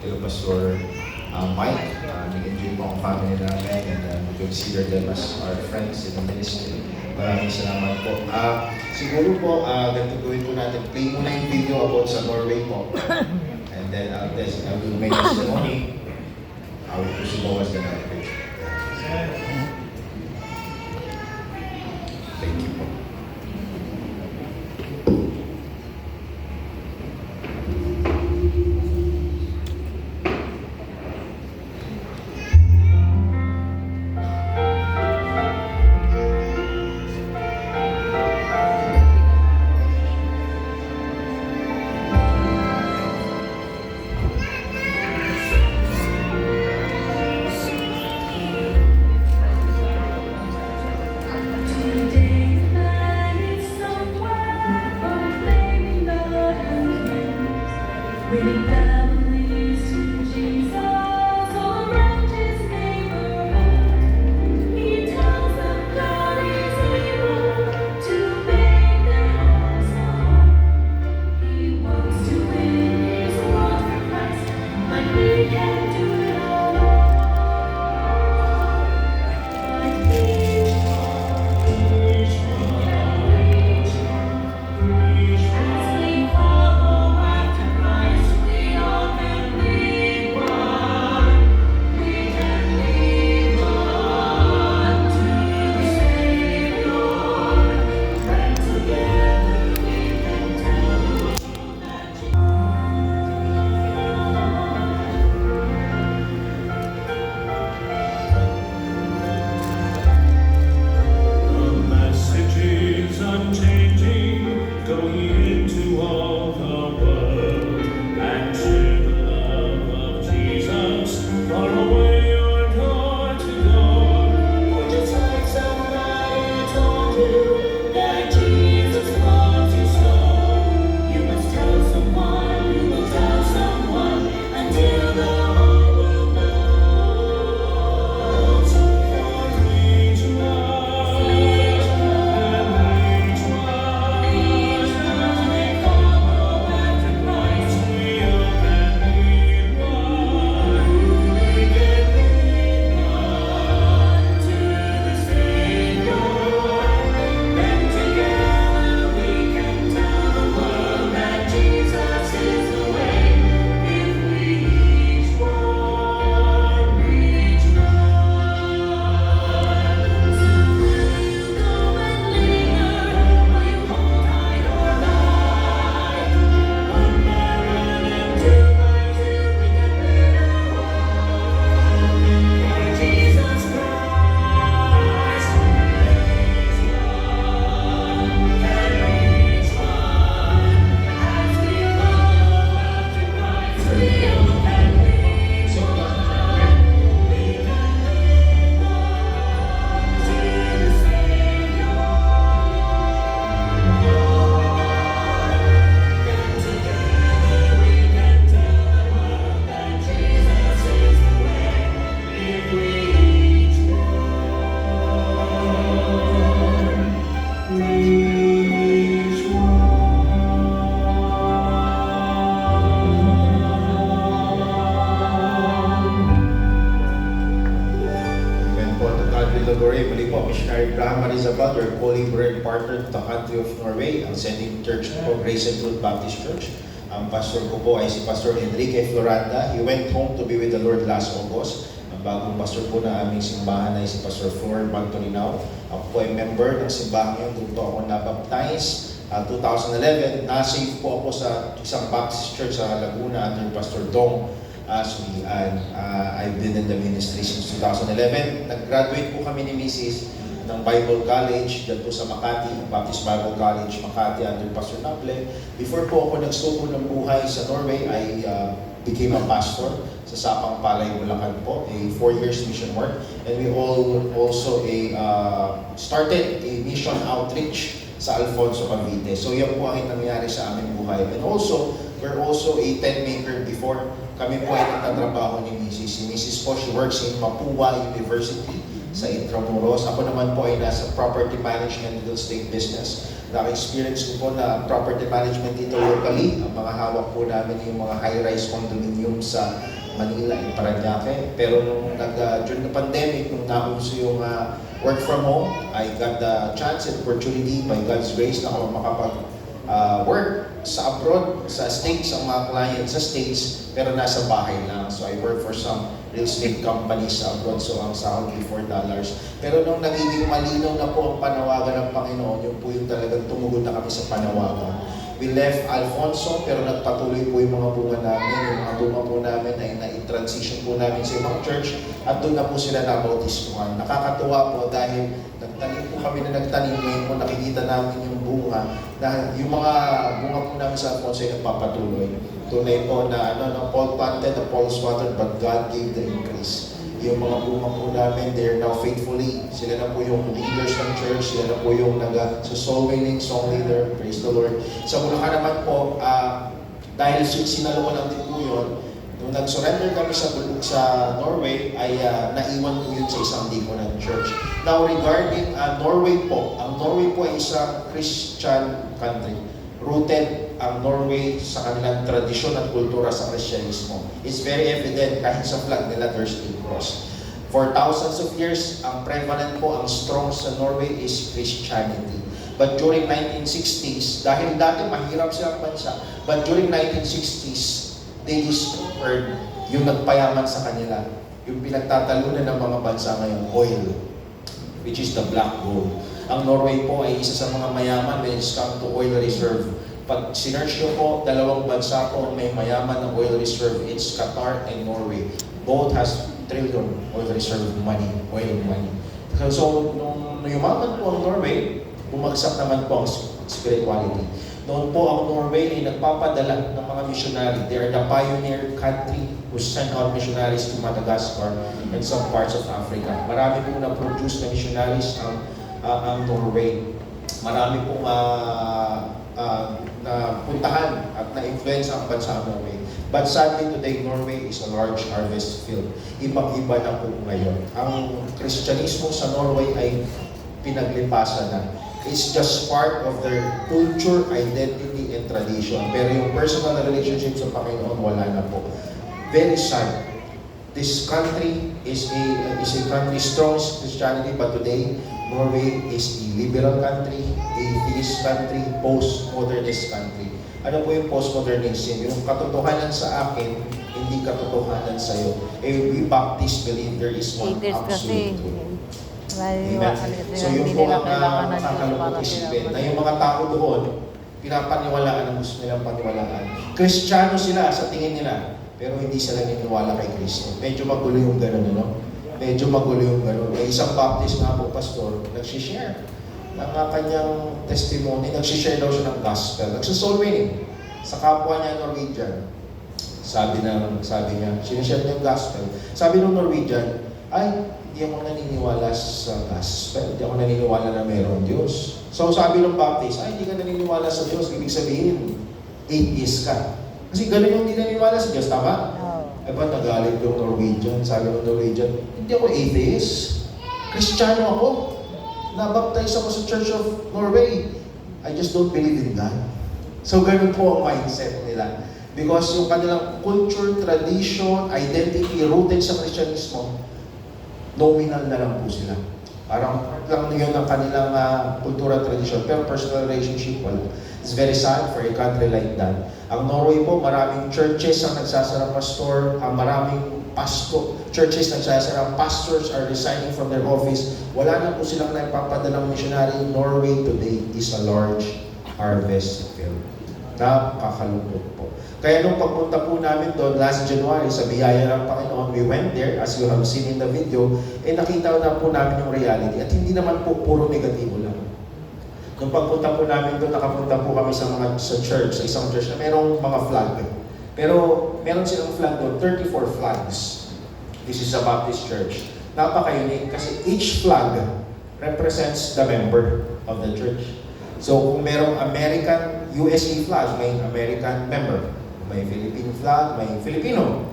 kay Pastor Mike. Nag-enjoy po ang family namin and we consider them as our friends in the ministry. Maraming salamat po. Siguro po, ganito gawin po natin. Play muna yung video about sa Norway po. And then I will make testimony. I will push it as the narrative. Thank you po. Bringing families to Jesus all around His neighborhood. He tells them God is able to make their homes a home. He wants to win His world for Christ, but we can't do it alone. But each one, as we follow after Christ, we all can be one. We can be one to the Savior, and together we can tell the world that The message is unchanging, going into all the world, and share the love of Jesus, far away or door to door. Or just like somebody told you that Jesus loves you so, you must tell someone, you will tell someone until the whole world knows. For each one, Each and each one, we follow after Christ. we all can be one. We can be one to the Savior, and together we can tell the world that Jesus is the way. If we each one reach one, so will you go and linger? Will you hold tight or lie? One by one and two by two, we can win our world. For Jesus Christ, each one can reach one. As we follow after Christ, we all can reach one. We can lead one to the Savior. And together we can tell the world that Jesus is the way. If we each one reach Amen po. To God be the glory. Muli po, Missionary Abraham Marizabal, your calling brother and partner to the country of Norway. Ang sending church po, Grace and Truth Baptist Church. Ang pastor ko po ay si Pastor Enrique Floranda. He went home to be with the Lord last August. Ang bagong pastor po na aming simbahan ay si Pastor Flor Mantolinao. Ako po ay member ng simbahan yun. Doon po ako nabaptize. 2011, na-save po ako sa isang Baptist church sa Laguna under Pastor Dong. I've been in the ministry since 2011. Nag-graduate po kami ni Mrs. ng Bible College dito sa Makati, Baptist Bible College, Makati under Pastor Naple. Before po ako nagsuko ng buhay sa Norway, I became a pastor sa Sapang Palay, Bulacan po, a 4 years mission work. And we also started a mission outreach sa Alfonso, Cavite. So yan po ang nangyari sa aming buhay. And also, we're also a tent maker before. Kami po ay nagtatrabaho ni Mrs. Si Mrs. po, she works in Mapua University sa Intramuros. Ako naman po ay nasa property management real estate business. Na-experience ko po na property management dito locally. Ang mga hawak po namin yung mga high-rise condominium sa Manila and Parañaque. Pero nung during the pandemic, nung nauso yung work from home, I got the chance and opportunity by God's grace na ako work sa abroad, sa States, ang mga client sa States, pero nasa bahay lang. So I work for some real estate companies sa abroad, so ang sahod $4. Pero nung nagiging malinaw na po ang panawagan ng Panginoon, yun po yung talagang tumugod na kami sa panawagan. We left Alfonso, pero nagpatuloy po yung mga bunga namin. Yung mga bunga po namin ay na-transition po namin sa ibang church at doon na po sila nabautismuhan. Nakakatuwa po dahil nagtanim po kami na nagtanim. Ngayon po nakikita namin yung bunga na yung mga bunga po namin sa Alfonso ay nagpapatuloy. Tunay po na Paul planted, Apollos watered, but God gave the increase. Yung mga bunga po namin, they're now faithfully. Sila na po yung leaders ng church. Sila na po yung soul winning song leader. Praise the Lord. Sa Bulacan naman po, dahil sinalo ko lang din po yun, nung nag-surrender kami sa Norway, ay naiwan po yun sa isang diko ng church. Now regarding Norway po, ang Norway po ay isang Christian country. Rooted ang Norway sa kanilang tradisyon at kultura sa Kristyanismo. It's very evident kahit sa flag nila there's a cross. For thousands of years, ang prevalent po, ang strong sa Norway is Christianity. But during 1960s, dahil dati mahirap silang bansa, but during 1960s, they discovered yung nagpayaman sa kanila, yung pinagtatalunan ng mga bansa ngayon, oil, which is the black gold. Ang Norway po ay isa sa mga mayaman when it's come to oil reserve. Pag sinerch nyo po, dalawang bansa po may mayaman ng oil reserve. It's Qatar and Norway. Both has trillion oil reserve money, oil money. So, nung yumaman po ang Norway, bumagsak naman po ang spirituality. Noon po ang Norway ay nagpapadala ng mga missionary. They are the pioneer country who sent out missionaries to Madagascar and some parts of Africa. Marami pong na-produce na missionaries ang Norway. Marami pong napuntahan at na-influence ang bansa ng Norway. But sadly today, Norway is a large harvest field. Ibang-iba na po ngayon. Ang Kristyanismo sa Norway ay pinaglipasan na. It's just part of their culture, identity, and tradition. Pero yung personal relationship sa Panginoon, wala na po. Very sad. This country is a country strong in Christianity, but today, Norway is a liberal country, atheist country, post-modernist country. Ano po yung post-modernism? Yung katotohanan sa akin, hindi katotohanan sa iyo. We Baptists believe there is one absolute truth. Amen. So yung po ang makakalungkot isipin na yung mga tao doon, pinapaniwalaan ang gusto nilang paniwalaan. Kristiyano sila sa tingin nila, pero hindi sila niniwala kay Kristo. Medyo magulo yung gano'n, no? Medyo magulo yung gano'n. May isang Baptist nga po, pastor, nagsishare ng kanyang testimony, nagsishare daw siya ng gospel, nagsusoul winning sa kapwa niya Norwegian. Sabi niya, sinishare niya yung gospel. Sabi ng Norwegian, ay, hindi ako naniniwala sa gospel, hindi ako naniniwala na mayroong Diyos. So sabi ng Baptist, ay, hindi ka naniniwala sa Diyos, ibig sabihin, atheist ka. Kasi gano'n yung hindi naniniwala sa Diyos, tama? Eh ba't nagalit yung Norwegian? Sabi ng Norwegian, hindi ako atheist. Kristiyano ako. Nabaptize ako sa Church of Norway. I just don't believe in God. So ganun po ang mindset nila. Because yung kanilang culture, tradition, identity, rooted sa Kristyanismo, nominal na lang po sila. Parang part lang yun ang kanilang kultura, tradition, pero personal relationship, wala. It's very sad for a country like that. Ang Norway po, maraming churches ang nagsasara pastor, maraming churches nagsasara, pastors are resigning from their office. Wala na po silang nagpapadalang missionary. Norway today is a large harvest field. Nakakalungkot po. Kaya nung pagpunta po namin doon last January, sa biyaya ng Panginoon, we went there, as you have seen in the video, nakita na po namin yung reality. At hindi naman po puro negatibo lang. Nung pagpunta po namin doon, nakapunta po kami sa church, sa isang church na merong mga flag. Pero meron silang flag doon, 34 flags. This is a Baptist church. Napaka-unique kasi each flag represents the member of the church. So kung merong American USA flag, may American member. May Philippine flag, may Filipino.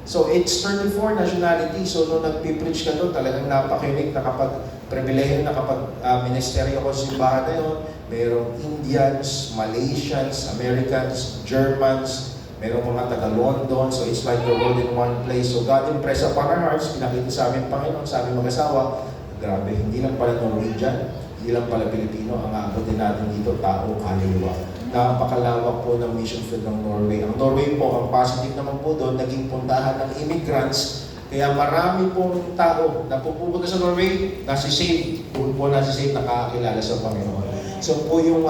So it's 34 nationalities. So nung nagpipreach ka doon, talagang napaka-unique, nakapag-pribilehe, nakapag-ministeryo ako sa simbahan na yun. Merong Indians, Malaysians, Americans, Germans, merong mga taga-London. So it's like the world in one place. So God impressed upon our hearts, pinakita sa amin Panginoon, sa aming mag-asawa, grabe, hindi lang pala Norwegian, hindi lang pala Pilipino, ang aabutin natin dito, tao, kaluluwa. Napakalawak po ng mission field ng Norway. Ang Norway po, ang positive naman po doon, naging puntahan ng immigrants. Kaya marami pong tao na pupunta sa Norway, nasi-save. Doon po nasi-save, nakakakilala sa Panginoon. So po yung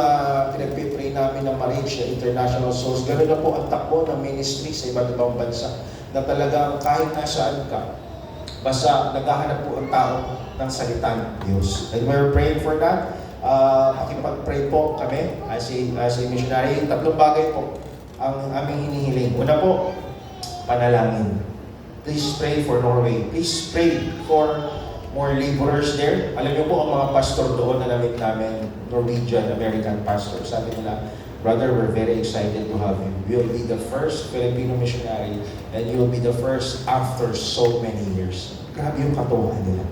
pinagpipray namin ng Marriage, International Souls, gano'n na po ang takbo ng ministry sa iba't ibang bansa. Na talagang kahit nasaan ka, basta naghahanap po ang tao ng salitang Diyos. And we're praying for that. Pakipag-pray po kami as a missionary. Tatlong bagay po ang aming hinihiling. Una po, panalangin. Please pray for Norway. Please pray for more laborers there. Alam niyo po, ang mga pastor doon na namit namin, Norwegian, American pastor, sabi nila, brother, we're very excited to have you. You'll be the first Filipino missionary and you'll be the first after so many years. Grabe yung katuwaan nila.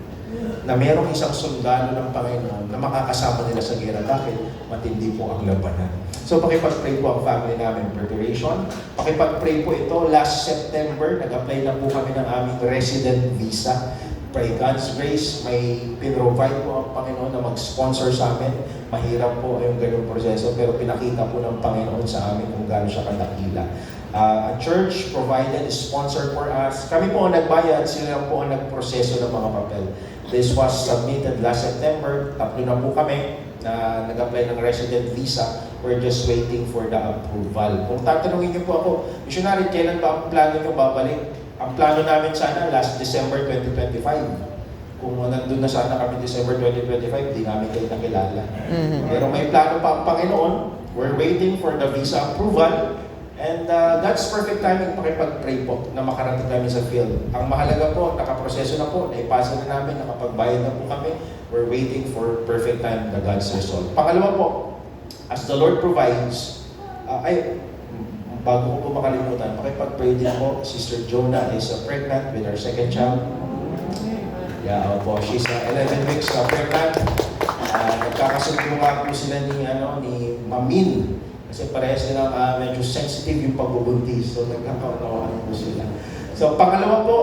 Na merong isang sundalo ng Panginoon na makakasama nila sa gera. Bakit? Matindi po ang labanan. So pakipag-pray po ang family namin preparation. Pakipag-pray po ito. Last September, nag-apply na po kami ng aming resident visa. By God's grace, may pinrovide po ang Panginoon na mag-sponsor sa amin. Mahirap po yung ganung proseso, pero pinakita po ng Panginoon sa amin kung gaano siya kadakila. A church provided, sponsored for us. Kami po ang nagbayad, sila po ang nagproseso ng mga papel. This was submitted last September. Tatlo na po kami na nag-apply ng resident visa. We're just waiting for the approval. Kung tatanungin niyo po ako, missionary, kailan ba ang plano niyo babalik? Ang plano namin sana last December 2025. Kung nandun na sana kami December 2025, di namin kayo nakilala. Pero may plano pa ang Panginoon. We're waiting for the visa approval. And that's perfect timing pakipag-pray po na makarating kami sa field. Ang mahalaga po, nakaproseso na po, naipasa na namin, nakapagbayad na po kami. We're waiting for perfect time na God's result. Pangalawa po, as the Lord provides, bago ko po makalimutan, pakipag-pray din po, Sister Jonah is pregnant with her second child. Yeah, po, she's 11 weeks pregnant. Nagkakasundo nga po sila ni Mamin. Kasi parehas nilang medyo sensitive yung pagbubuntis. So nagkakaunawaan po sila. So pangalawa po,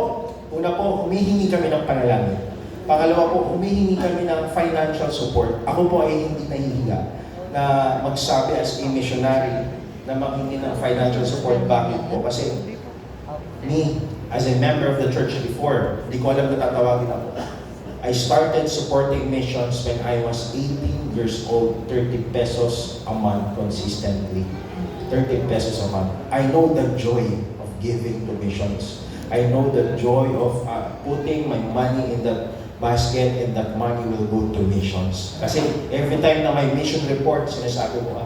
una po, humihingi kami ng panalangin. Pangalawa po, humihingi kami ng financial support. Ako po ay hindi nahihiga na magsabi as a missionary na maghingi ng financial support. Bakit po? Kasi me, as a member of the church before, hindi ko alam na tatawagin ako. I started supporting missions when I was 18 years old, 30 pesos a month consistently. 30 pesos a month. I know the joy of giving to missions. I know the joy of putting my money in that basket and that money will go to missions. Kasi every time na may mission report, sinasabi ko,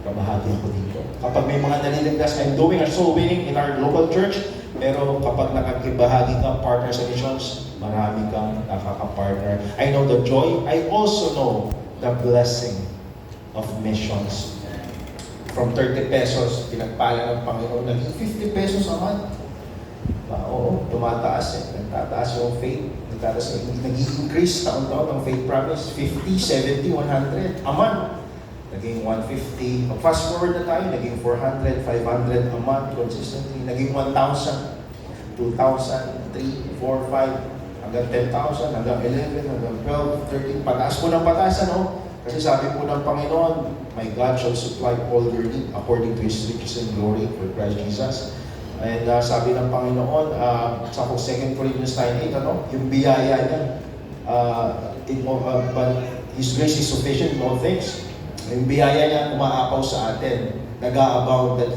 kabahagi ako dito. Kapag may mga naliligtas, I'm doing a soul winning in our local church, pero kapag nakakibahagi ka, partner sa missions, marami kang nakaka-partner. I know the joy. I also know the blessing of missions. From 30 pesos, pinagpala ng Panginoon, naging 50 pesos a month. Oo, tumataas eh. Nagtataas yung faith. Nag-i-increase taon-taon ang faith promise. 50, 70, 100 a month. Naging 150. Fast forward na tayo, naging 400, 500 a month consistently. Naging 1,000, 2,000, 3, 4, 5, hanggang 10,000, hanggang 11, hanggang 12, 13. Pataas po ng pataas, ano? Kasi sabi po ng Panginoon, my God shall supply all your need according to His riches and glory for Christ Jesus. And sabi ng Panginoon, sa 2 Corinthians 9:8, ano? Yung biyaya niya, but His grace is sufficient in all things. Yung biyaya niya umaapaw sa atin, nag-a-abound that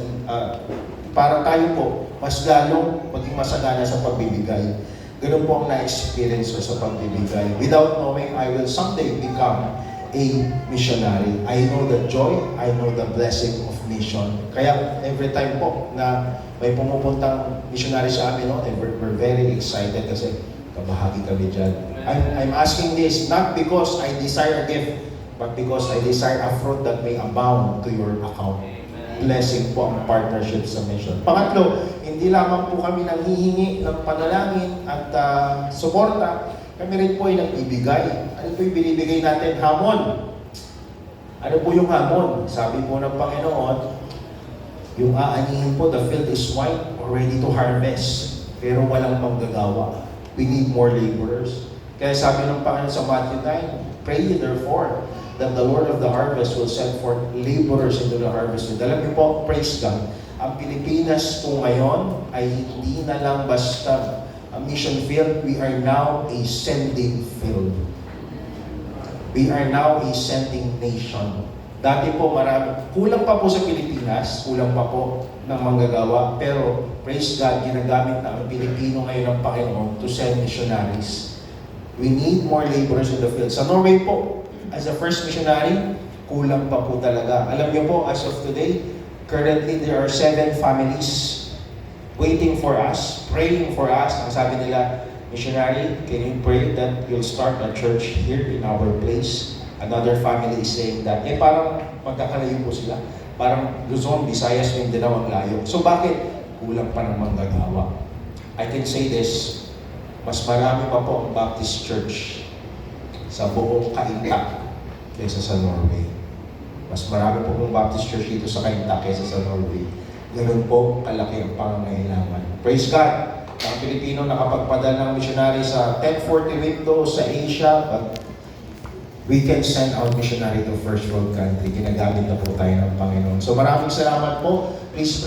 para tayo po, mas lalong maging masagana sa pagbibigay. Ganun po ang na-experience ko sa pagbibigay. Without knowing, I will someday become a missionary. I know the joy, I know the blessing of mission. Kaya every time po na may pumupuntang missionary sa amin, no, we're very excited kasi kabahagi kami dyan. I'm asking this not because I desire a gift, but because I desire a fruit that may abound to your account. blessing po ang partnership sa mission. Pangatlo, hindi lamang po kami nanghihingi ng panalangin at suporta, kami rin po ay nagbibigay. Ano po yung binibigay natin? Hamon. Ano po yung hamon? Sabi po ng Panginoon, yung aanihin po, the field is white, ready to harvest. Pero walang manggagawa. We need more laborers. Kaya sabi ng Panginoon sa Matthew 9, pray ye therefore that the Lord of the harvest will send forth laborers into the harvest. Alam niyo po, praise God, ang Pilipinas po ngayon ay hindi na lang basta a mission field, we are now a sending field. We are now a sending nation. Dati po marami, kulang pa po sa Pilipinas, kulang pa po ng manggagawa, pero praise God, ginagamit na ang Pilipino ngayon ng Panginoon to send missionaries. We need more laborers in the field. Sa Norway po, as a first missionary, kulang pa po talaga. Alam niyo po, as of today, currently there are 7 families waiting for us, praying for us. Ang sabi nila, missionary, can you pray that you'll start a church here in our place? Another family is saying that. Parang magkakalayo po sila. Parang Luzon, Visayas, Mindanao ang layo. So bakit? Kulang pa ng manggagawa. I can say this, mas marami pa po ang Baptist Church sa buong Cainta kaysa sa Norway. Mas marami po ang Baptist Church dito sa Cainta kaysa sa Norway. Ganun po kalaki ang pangangailangan. Praise God! Ang Pilipino nakapagpadala ng missionary sa 1040 window sa Asia, but we can send out missionary to first world country. Ginagamit na po tayo ng Panginoon. So maraming salamat po. Please